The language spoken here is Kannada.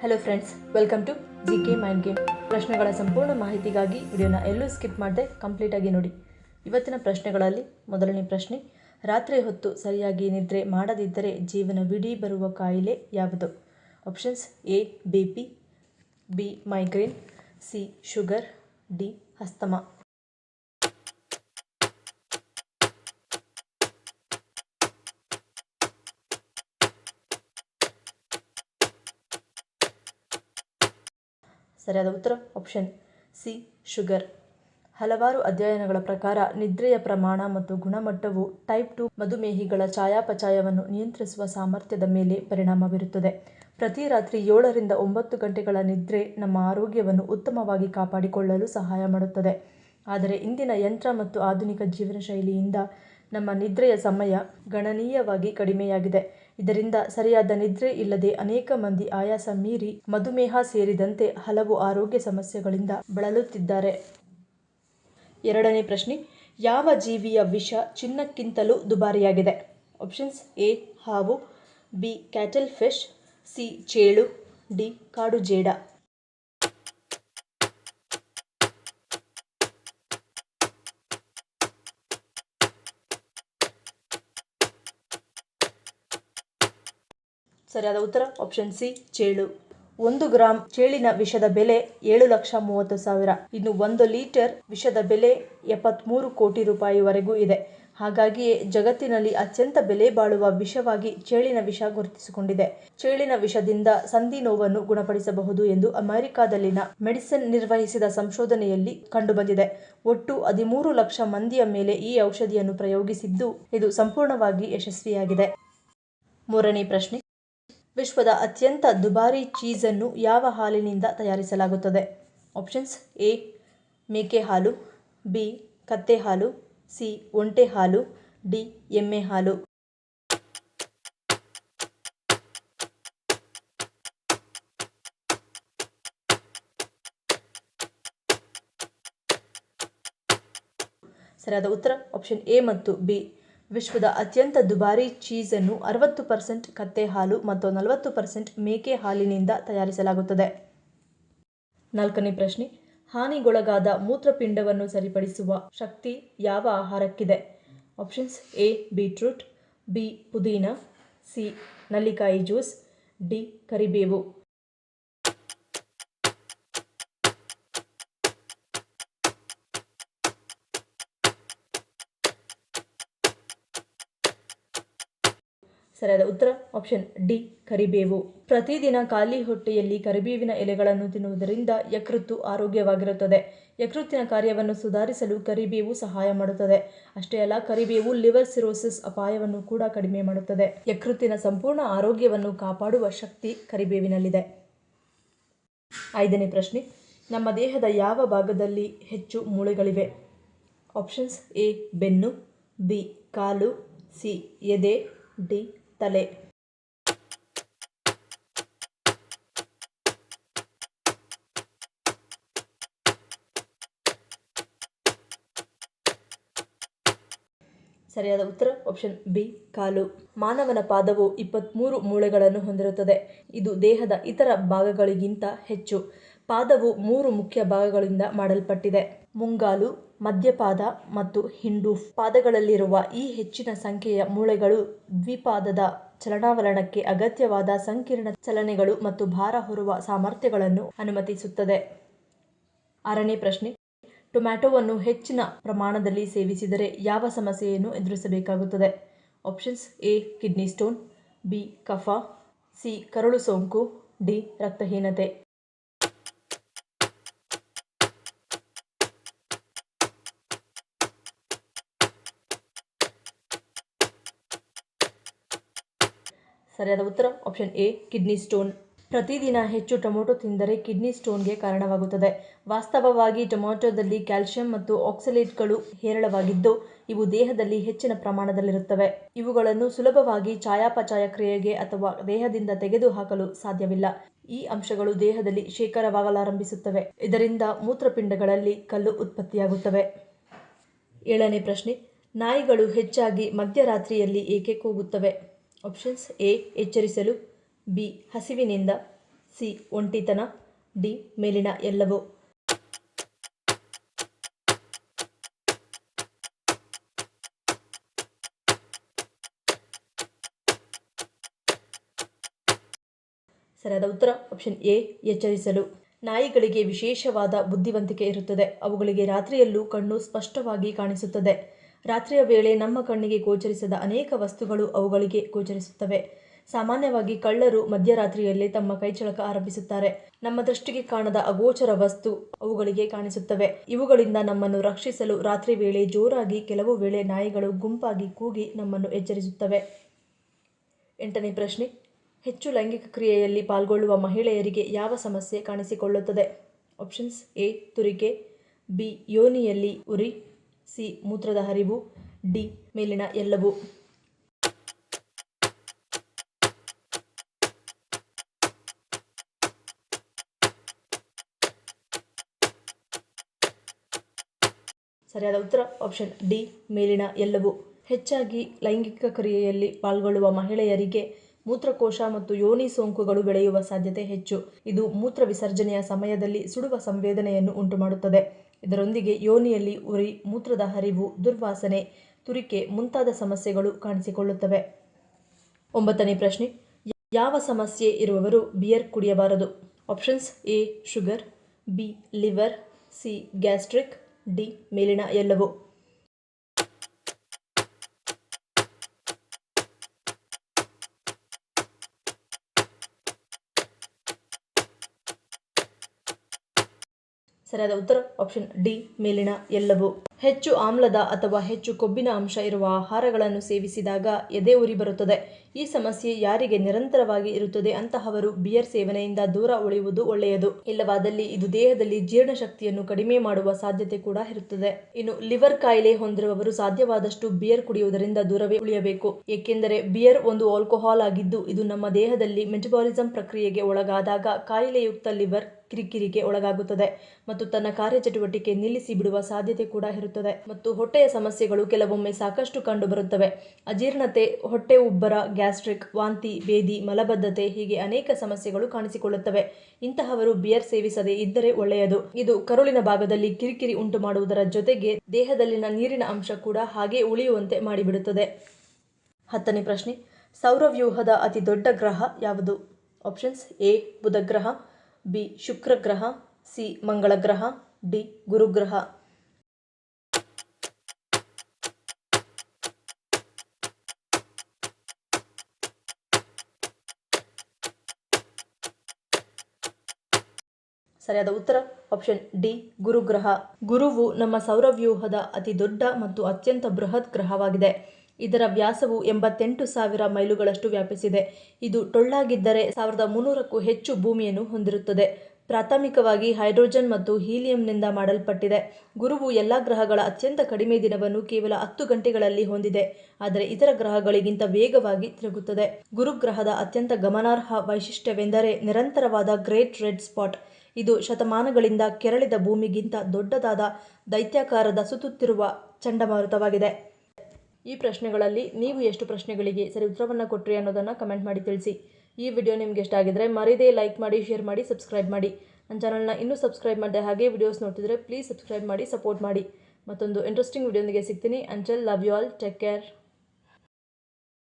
Hello friends, welcome to GK mind game. ಪ್ರಶ್ನೆಗಳ ಸಂಪೂರ್ಣ ಮಾಹಿತಿಗಾಗಿ ವಿಡಿಯೋನ ಎಲ್ಲೂ ಸ್ಕಿಪ್ ಮಾಡದೆ ಕಂಪ್ಲೀಟಾಗಿ ನೋಡಿ. ಇವತ್ತಿನ ಪ್ರಶ್ನೆಗಳಲ್ಲಿ ಮೊದಲನೇ ಪ್ರಶ್ನೆ, ರಾತ್ರಿ ಹೊತ್ತು ಸರಿಯಾಗಿ ನಿದ್ರೆ ಮಾಡದಿದ್ದರೆ ಜೀವನವಿಡೀ ಬರುವ ಕಾಯಿಲೆ ಯಾವುದು? Options: A BP, B migraine, C sugar, D asthma. ಸರಿಯಾದ ಉತ್ತರ ಆಪ್ಷನ್ ಸಿ ಶುಗರ್. ಹಲವಾರು ಅಧ್ಯಯನಗಳ ಪ್ರಕಾರ ನಿದ್ರೆಯ ಪ್ರಮಾಣ ಮತ್ತು ಗುಣಮಟ್ಟವು ಟೈಪ್ 2 ಮಧುಮೇಹಿಗಳ ಚಯಾಪಚಯವನ್ನು ನಿಯಂತ್ರಿಸುವ ಸಾಮರ್ಥ್ಯದ ಮೇಲೆ ಪರಿಣಾಮ ಬೀರುತ್ತದೆ. ಪ್ರತಿ ರಾತ್ರಿ 7 ರಿಂದ 9 ಗಂಟೆಗಳ ನಿದ್ರೆ ನಮ್ಮ ಆರೋಗ್ಯವನ್ನು ಉತ್ತಮವಾಗಿ ಕಾಪಾಡಿಕೊಳ್ಳಲು ಸಹಾಯ ಮಾಡುತ್ತದೆ. ಆದರೆ ಇಂದಿನ ಯಂತ್ರ ಮತ್ತು ಆಧುನಿಕ ಜೀವನ ಶೈಲಿಯಿಂದ ನಮ್ಮ ನಿದ್ರೆಯ ಸಮಯ ಗಣನೀಯವಾಗಿ ಕಡಿಮೆಯಾಗಿದೆ. ಇದರಿಂದ ಸರಿಯಾದ ನಿದ್ರೆ ಇಲ್ಲದೆ ಅನೇಕ ಮಂದಿ ಆಯಾಸ ಮೀರಿ ಮಧುಮೇಹ ಸೇರಿದಂತೆ ಹಲವು ಆರೋಗ್ಯ ಸಮಸ್ಯೆಗಳಿಂದ ಬಳಲುತ್ತಿದ್ದಾರೆ. ಎರಡನೇ ಪ್ರಶ್ನೆ, ಯಾವ ಜೀವಿಯ ವಿಷ ಚಿನ್ನಕ್ಕಿಂತಲೂ ದುಬಾರಿಯಾಗಿದೆ? ಆಪ್ಷನ್ಸ್: ಎ ಹಾವು, ಬಿ ಕ್ಯಾಟಲ್ ಫಿಶ್, ಸಿ ಚೇಳು, ಡಿ ಕಾಡು ಜೇಡ. ಸರಿಯಾದ ಉತ್ತರ ಆಪ್ಷನ್ ಸಿ ಚೇಳು. 1 ಗ್ರಾಂ ಚೇಳಿನ ವಿಷದ ಬೆಲೆ 7,30,000. ಇನ್ನು 1 ಲೀಟರ್ ವಿಷದ ಬೆಲೆ 73 ಕೋಟಿ ರೂಪಾಯಿವರೆಗೂ ಇದೆ. ಹಾಗಾಗಿಯೇ ಜಗತ್ತಿನಲ್ಲಿ ಅತ್ಯಂತ ಬೆಲೆ ಬಾಳುವ ವಿಷವಾಗಿ ಚೇಳಿನ ವಿಷ ಗುರುತಿಸಿಕೊಂಡಿದೆ. ಚೇಳಿನ ವಿಷದಿಂದ ಸಂಧಿ ನೋವನ್ನು ಗುಣಪಡಿಸಬಹುದು ಎಂದು ಅಮೆರಿಕಾದಲ್ಲಿನ ಮೆಡಿಸನ್ ನಿರ್ವಹಿಸಿದ ಸಂಶೋಧನೆಯಲ್ಲಿ ಕಂಡುಬಂದಿದೆ. ಒಟ್ಟು 13 ಲಕ್ಷ ಮಂದಿಯ ಮೇಲೆ ಈ ಔಷಧಿಯನ್ನು ಪ್ರಯೋಗಿಸಿದ್ದು, ಇದು ಸಂಪೂರ್ಣವಾಗಿ ಯಶಸ್ವಿಯಾಗಿದೆ. ಮೂರನೇ ಪ್ರಶ್ನೆ, ವಿಶ್ವದ ಅತ್ಯಂತ ದುಬಾರಿ ಚೀಸನ್ನು ಯಾವ ಹಾಲಿನಿಂದ ತಯಾರಿಸಲಾಗುತ್ತದೆ? ಆಪ್ಷನ್ಸ್: ಎ ಮೇಕೆ ಹಾಲು, ಬಿ ಕತ್ತೆ ಹಾಲು, ಸಿ ಒಂಟೆ ಹಾಲು, ಡಿ ಎಮ್ಮೆ ಹಾಲು. ಸರಿಯಾದ ಉತ್ತರ ಆಪ್ಷನ್ ಎ ಮತ್ತು ಬಿ. ವಿಶ್ವದ ಅತ್ಯಂತ ದುಬಾರಿ ಚೀಸನ್ನು 60% ಕತ್ತೆ ಹಾಲು ಮತ್ತು 40% ಮೇಕೆ ಹಾಲಿನಿಂದ ತಯಾರಿಸಲಾಗುತ್ತದೆ. ನಾಲ್ಕನೇ ಪ್ರಶ್ನೆ, ಹಾನಿಗೊಳಗಾದ ಮೂತ್ರಪಿಂಡವನ್ನು ಸರಿಪಡಿಸುವ ಶಕ್ತಿ ಯಾವ ಆಹಾರಕ್ಕಿದೆ? ಆಪ್ಷನ್ಸ್: ಎ ಬೀಟ್ರೂಟ್, ಬಿ ಪುದೀನ, ಸಿ ನಲ್ಲಿಕಾಯಿ ಜ್ಯೂಸ್, ಡಿ ಕರಿಬೇವು. ಸರಿಯಾದ ಉತ್ತರ ಆಪ್ಷನ್ ಡಿ ಕರಿಬೇವು. ಪ್ರತಿದಿನ ಖಾಲಿ ಹೊಟ್ಟೆಯಲ್ಲಿ ಕರಿಬೇವಿನ ಎಲೆಗಳನ್ನು ತಿನ್ನುವುದರಿಂದ ಯಕೃತ್ತು ಆರೋಗ್ಯವಾಗಿರುತ್ತದೆ. ಯಕೃತ್ತಿನ ಕಾರ್ಯವನ್ನು ಸುಧಾರಿಸಲು ಕರಿಬೇವು ಸಹಾಯ ಮಾಡುತ್ತದೆ. ಅಷ್ಟೇ ಅಲ್ಲ, ಕರಿಬೇವು ಲಿವರ್ ಸಿರೋಸಿಸ್ ಅಪಾಯವನ್ನು ಕೂಡ ಕಡಿಮೆ ಮಾಡುತ್ತದೆ. ಯಕೃತ್ತಿನ ಸಂಪೂರ್ಣ ಆರೋಗ್ಯವನ್ನು ಕಾಪಾಡುವ ಶಕ್ತಿ ಕರಿಬೇವಿನಲ್ಲಿದೆ. ಐದನೇ ಪ್ರಶ್ನೆ, ನಮ್ಮ ದೇಹದ ಯಾವ ಭಾಗದಲ್ಲಿ ಹೆಚ್ಚು ಮೂಳೆಗಳಿವೆ? ಆಪ್ಷನ್ಸ್: ಎ ಬೆನ್ನು, ಬಿ ಕಾಲು, ಸಿ ಎದೆ, ಡಿ ತಲೆ. ಸರಿಯಾದ ಉತ್ತರ ಆಪ್ಷನ್ ಬಿ ಕಾಲು. ಮಾನವನ ಪಾದವು 23 ಮೂಳೆಗಳನ್ನು ಹೊಂದಿರುತ್ತದೆ. ಇದು ದೇಹದ ಇತರ ಭಾಗಗಳಿಗಿಂತ ಹೆಚ್ಚು. ಪಾದವು 3 ಮುಖ್ಯ ಭಾಗಗಳಿಂದ ಮಾಡಲ್ಪಟ್ಟಿದೆ: ಮುಂಗಾಲು, ಮಧ್ಯಪಾದ ಮತ್ತು ಹಿಂಡೂಫ್. ಪಾದಗಳಲ್ಲಿರುವ ಈ ಹೆಚ್ಚಿನ ಸಂಖ್ಯೆಯ ಮೂಳೆಗಳು ದ್ವಿಪಾದದ ಚಲನಾವಲನಕ್ಕೆ ಅಗತ್ಯವಾದ ಸಂಕೀರ್ಣ ಚಲನೆಗಳು ಮತ್ತು ಭಾರ ಹೊರುವ ಸಾಮರ್ಥ್ಯಗಳನ್ನು ಅನುಮತಿಸುತ್ತದೆ. ಆರನೇ ಪ್ರಶ್ನೆ, ಟೊಮ್ಯಾಟೊವನ್ನು ಹೆಚ್ಚಿನ ಪ್ರಮಾಣದಲ್ಲಿ ಸೇವಿಸಿದರೆ ಯಾವ ಸಮಸ್ಯೆಯನ್ನು ಎದುರಿಸಬೇಕಾಗುತ್ತದೆ? Options: A kidney stone, B ಕಫ, ಸಿ ಕರಳು ಸೋಂಕು, ಡಿ ರಕ್ತಹೀನತೆ. ಸರಿಯಾದ ಉತ್ತರ ಆಪ್ಷನ್ ಎ ಕಿಡ್ನಿ ಸ್ಟೋನ್. ಪ್ರತಿದಿನ ಹೆಚ್ಚು ಟೊಮೆಟೊ ತಿಂದರೆ ಕಿಡ್ನಿ ಸ್ಟೋನ್ಗೆ ಕಾರಣವಾಗುತ್ತದೆ. ವಾಸ್ತವವಾಗಿ ಟೊಮೆಟೊದಲ್ಲಿ ಕ್ಯಾಲ್ಸಿಯಂ ಮತ್ತು ಆಕ್ಸಲೇಟ್ಗಳು ಹೇರಳವಾಗಿದ್ದು, ಇವು ದೇಹದಲ್ಲಿ ಹೆಚ್ಚಿನ ಪ್ರಮಾಣದಲ್ಲಿರುತ್ತವೆ. ಇವುಗಳನ್ನು ಸುಲಭವಾಗಿ ಚಯಾಪಚಯ ಕ್ರಿಯೆಗೆ ಅಥವಾ ದೇಹದಿಂದ ತೆಗೆದುಹಾಕಲು ಸಾಧ್ಯವಿಲ್ಲ. ಈ ಅಂಶಗಳು ದೇಹದಲ್ಲಿ ಶೇಖರವಾಗಲಾರಂಭಿಸುತ್ತವೆ. ಇದರಿಂದ ಮೂತ್ರಪಿಂಡಗಳಲ್ಲಿ ಕಲ್ಲು ಉತ್ಪತ್ತಿಯಾಗುತ್ತವೆ. ಏಳನೇ ಪ್ರಶ್ನೆ, ನಾಯಿಗಳು ಹೆಚ್ಚಾಗಿ ಮಧ್ಯರಾತ್ರಿಯಲ್ಲಿ ಏಕೆ ಕೂಗುತ್ತವೆ? ಆಪ್ಷನ್ಸ್: ಎ ಎಚ್ಚರಿಸಲು, ಬಿ ಹಸಿವಿನಿಂದ, ಸಿ ಒಂಟಿತನ, ಡಿ ಮೇಲಿನ ಎಲ್ಲವೂ. ಸರಿಯಾದ ಉತ್ತರ ಆಪ್ಷನ್ ಎ ಎಚ್ಚರಿಸಲು. ನಾಯಿಗಳಿಗೆ ವಿಶೇಷವಾದ ಬುದ್ಧಿವಂತಿಕೆ ಇರುತ್ತದೆ. ಅವುಗಳಿಗೆ ರಾತ್ರಿಯಲ್ಲೂ ಕಣ್ಣು ಸ್ಪಷ್ಟವಾಗಿ ಕಾಣಿಸುತ್ತದೆ. ರಾತ್ರಿಯ ವೇಳೆ ನಮ್ಮ ಕಣ್ಣಿಗೆ ಗೋಚರಿಸದ ಅನೇಕ ವಸ್ತುಗಳು ಅವುಗಳಿಗೆ ಗೋಚರಿಸುತ್ತವೆ. ಸಾಮಾನ್ಯವಾಗಿ ಕಳ್ಳರು ಮಧ್ಯರಾತ್ರಿಯಲ್ಲೇ ತಮ್ಮ ಕೈಚಳಕ ಆರಂಭಿಸುತ್ತಾರೆ. ನಮ್ಮ ದೃಷ್ಟಿಗೆ ಕಾಣದ ಅಗೋಚರ ವಸ್ತು ಅವುಗಳಿಗೆ ಕಾಣಿಸುತ್ತವೆ. ಇವುಗಳಿಂದ ನಮ್ಮನ್ನು ರಕ್ಷಿಸಲು ರಾತ್ರಿ ವೇಳೆ ಜೋರಾಗಿ, ಕೆಲವು ವೇಳೆ ನಾಯಿಗಳು ಗುಂಪಾಗಿ ಕೂಗಿ ನಮ್ಮನ್ನು ಎಚ್ಚರಿಸುತ್ತವೆ. 8ನೇ ಪ್ರಶ್ನೆ, ಹೆಚ್ಚು ಲೈಂಗಿಕ ಕ್ರಿಯೆಯಲ್ಲಿ ಪಾಲ್ಗೊಳ್ಳುವ ಮಹಿಳೆಯರಿಗೆ ಯಾವ ಸಮಸ್ಯೆ ಕಾಣಿಸಿಕೊಳ್ಳುತ್ತದೆ? ಆಪ್ಷನ್ಸ್ ಎ ತುರಿಕೆ, ಬಿ ಯೋನಿಯಲ್ಲಿ ಉರಿ, ಸಿ ಮೂತ್ರದ ಹರಿವು, ಡಿ ಮೇಲಿನ ಎಲ್ಲವೂ. ಸರಿಯಾದ ಉತ್ತರ ಆಪ್ಷನ್ ಡಿ ಮೇಲಿನ ಎಲ್ಲವೂ. ಹೆಚ್ಚಾಗಿ ಲೈಂಗಿಕ ಕ್ರಿಯೆಯಲ್ಲಿ ಪಾಲ್ಗೊಳ್ಳುವ ಮಹಿಳೆಯರಿಗೆ ಮೂತ್ರಕೋಶ ಮತ್ತು ಯೋನಿ ಸೋಂಕುಗಳು ಬೆಳೆಯುವ ಸಾಧ್ಯತೆ ಹೆಚ್ಚು. ಇದು ಮೂತ್ರ ವಿಸರ್ಜನೆಯ ಸಮಯದಲ್ಲಿ ಸುಡುವ ಸಂವೇದನೆಯನ್ನು ಉಂಟುಮಾಡುತ್ತದೆ. ಇದರೊಂದಿಗೆ ಯೋನಿಯಲ್ಲಿ ಉರಿ, ಮೂತ್ರದ ಹರಿವು, ದುರ್ವಾಸನೆ, ತುರಿಕೆ ಮುಂತಾದ ಸಮಸ್ಯೆಗಳು ಕಾಣಿಸಿಕೊಳ್ಳುತ್ತವೆ. 9ನೇ ಪ್ರಶ್ನೆ, ಯಾವ ಸಮಸ್ಯೆ ಇರುವವರು ಬಿಯರ್ ಕುಡಿಯಬಾರದು? Options A sugar, B liver, C gastric, D ಮೇಲಿನ ಎಲ್ಲವೂ. ಸರಿಯಾದ ಉತ್ತರ ಆಪ್ಷನ್ ಡಿ ಮೇಲಿನ ಎಲ್ಲವೂ. ಹೆಚ್ಚು ಆಮ್ಲದ ಅಥವಾ ಹೆಚ್ಚು ಕೊಬ್ಬಿನ ಅಂಶ ಇರುವ ಆಹಾರಗಳನ್ನು ಸೇವಿಸಿದಾಗ ಎದೆ ಉರಿ ಬರುತ್ತದೆ. ಈ ಸಮಸ್ಯೆ ಯಾರಿಗೆ ನಿರಂತರವಾಗಿ ಇರುತ್ತದೆ ಅಂತಹವರು ಬಿಯರ್ ಸೇವನೆಯಿಂದ ದೂರ ಉಳಿಯುವುದು ಒಳ್ಳೆಯದು. ಇಲ್ಲವಾದಲ್ಲಿ ಇದು ದೇಹದಲ್ಲಿ ಜೀರ್ಣಶಕ್ತಿಯನ್ನು ಕಡಿಮೆ ಮಾಡುವ ಸಾಧ್ಯತೆ ಕೂಡ ಇರುತ್ತದೆ. ಇನ್ನು ಲಿವರ್ ಕಾಯಿಲೆ ಹೊಂದಿರುವವರು ಸಾಧ್ಯವಾದಷ್ಟು ಬಿಯರ್ ಕುಡಿಯುವುದರಿಂದ ದೂರವೇ ಉಳಿಯಬೇಕು. ಏಕೆಂದರೆ ಬಿಯರ್ ಒಂದು ಆಲ್ಕೋಹಾಲ್ ಆಗಿದ್ದು, ಇದು ನಮ್ಮ ದೇಹದಲ್ಲಿ ಮೆಟಬಾಲಿಸಂ ಪ್ರಕ್ರಿಯೆಗೆ ಒಳಗಾದಾಗ ಕಾಯಿಲೆಯುಕ್ತ ಲಿವರ್ ಕಿರಿಕಿರಿಗೆ ಒಳಗಾಗುತ್ತದೆ ಮತ್ತು ತನ್ನ ಕಾರ್ಯಚಟುವಟಿಕೆ ನಿಲ್ಲಿಸಿ ಬಿಡುವ ಸಾಧ್ಯತೆ ಕೂಡ ಇರುತ್ತದೆ. ಮತ್ತು ಹೊಟ್ಟೆಯ ಸಮಸ್ಯೆಗಳು ಕೆಲವೊಮ್ಮೆ ಸಾಕಷ್ಟು ಕಂಡು ಬರುತ್ತವೆ. ಅಜೀರ್ಣತೆ, ಹೊಟ್ಟೆ ಉಬ್ಬರ, ಗ್ಯಾಸ್ಟ್ರಿಕ್, ವಾಂತಿ, ಭೇದಿ, ಮಲಬದ್ಧತೆ ಹೀಗೆ ಅನೇಕ ಸಮಸ್ಯೆಗಳು ಕಾಣಿಸಿಕೊಳ್ಳುತ್ತವೆ. ಇಂತಹವರು ಬಿಯರ್ ಸೇವಿಸದೇ ಇದ್ದರೆ ಒಳ್ಳೆಯದು. ಇದು ಕರುಳಿನ ಭಾಗದಲ್ಲಿ ಕಿರಿಕಿರಿ ಉಂಟು ಮಾಡುವುದರ ಜೊತೆಗೆ ದೇಹದಲ್ಲಿನ ನೀರಿನ ಅಂಶ ಕೂಡ ಹಾಗೆ ಉಳಿಯುವಂತೆ ಮಾಡಿಬಿಡುತ್ತದೆ. 10ನೇ ಪ್ರಶ್ನೆ, ಸೌರವ್ಯೂಹದ ಅತಿ ದೊಡ್ಡ ಗ್ರಹ ಯಾವುದು? ಆಪ್ಷನ್ಸ್ ಎ ಬುಧ ಗ್ರಹ, ಬಿ ಶುಕ್ರ ಗ್ರಹ, ಸಿ ಮಂಗಳ ಗ್ರಹ, ಡಿ ಗುರುಗ್ರಹ. ಸರಿಯಾದ ಉತ್ತರ ಆಪ್ಷನ್ ಡಿ ಗುರುಗ್ರಹ. ಗುರುವು ನಮ್ಮ ಸೌರವ್ಯೂಹದ ಅತಿ ದೊಡ್ಡ ಮತ್ತು ಅತ್ಯಂತ ಬೃಹತ್ ಗ್ರಹವಾಗಿದೆ. ಇದರ ವ್ಯಾಸವು 88,000 ಮೈಲುಗಳಷ್ಟು ವ್ಯಾಪಿಸಿದೆ. ಇದು ಟೊಳ್ಳಾಗಿದ್ದರೆ 1300ಕ್ಕೂ ಹೆಚ್ಚು ಭೂಮಿಯನ್ನು ಹೊಂದಿರುತ್ತದೆ. ಪ್ರಾಥಮಿಕವಾಗಿ ಹೈಡ್ರೋಜನ್ ಮತ್ತು ಹೀಲಿಯಂನಿಂದ ಮಾಡಲ್ಪಟ್ಟಿದೆ. ಗುರುವು ಎಲ್ಲ ಗ್ರಹಗಳ ಅತ್ಯಂತ ಕಡಿಮೆ ದಿನವನ್ನು ಕೇವಲ 10 ಗಂಟೆಗಳಲ್ಲಿ ಹೊಂದಿದೆ, ಆದರೆ ಇತರ ಗ್ರಹಗಳಿಗಿಂತ ವೇಗವಾಗಿ ತಿರುಗುತ್ತದೆ. ಗುರುಗ್ರಹದ ಅತ್ಯಂತ ಗಮನಾರ್ಹ ವೈಶಿಷ್ಟ್ಯವೆಂದರೆ ನಿರಂತರವಾದ ಗ್ರೇಟ್ ರೆಡ್ ಸ್ಪಾಟ್. ಇದು ಶತಮಾನಗಳಿಂದ ಕೆರಳಿದ ಭೂಮಿಗಿಂತ ದೊಡ್ಡದಾದ ದೈತ್ಯಾಕಾರದ ಸುತ್ತುತ್ತಿರುವ ಚಂಡಮಾರುತವಾಗಿದೆ. ಈ ಪ್ರಶ್ನೆಗಳಲ್ಲಿ ನೀವು ಎಷ್ಟು ಪ್ರಶ್ನೆಗಳಿಗೆ ಸರಿ ಉತ್ತರವನ್ನು ಕೊಟ್ರಿ ಅನ್ನೋದನ್ನು ಕಮೆಂಟ್ ಮಾಡಿ ತಿಳಿಸಿ. ಈ ವಿಡಿಯೋ ನಿಮ್ಗೆ ಇಷ್ಟ ಆಗಿದ್ರೆ ಮರೀದೇ ಲೈಕ್ ಮಾಡಿ, ಶೇರ್ ಮಾಡಿ, ಸಬ್ಸ್ಕ್ರೈಬ್ ಮಾಡಿ. ನನ್ನ ಚಾನಲ್ನ ಇನ್ನೂ ಸಬ್ಸ್ಕ್ರೈಬ್ ಮಾಡಿದೆ ಹಾಗೆ ವಿಡಿಯೋಸ್ ನೋಡ್ತಿದ್ರೆ ಪ್ಲೀಸ್ ಸಬ್ಸ್ಕ್ರೈಬ್ ಮಾಡಿ, ಸಪೋರ್ಟ್ ಮಾಡಿ. ಮತ್ತೊಂದು ಇಂಟ್ರೆಸ್ಟಿಂಗ್ ವಿಡಿಯೋಂದಿಗೆ ಸಿಗ್ತೀನಿ. Until love you all, take care.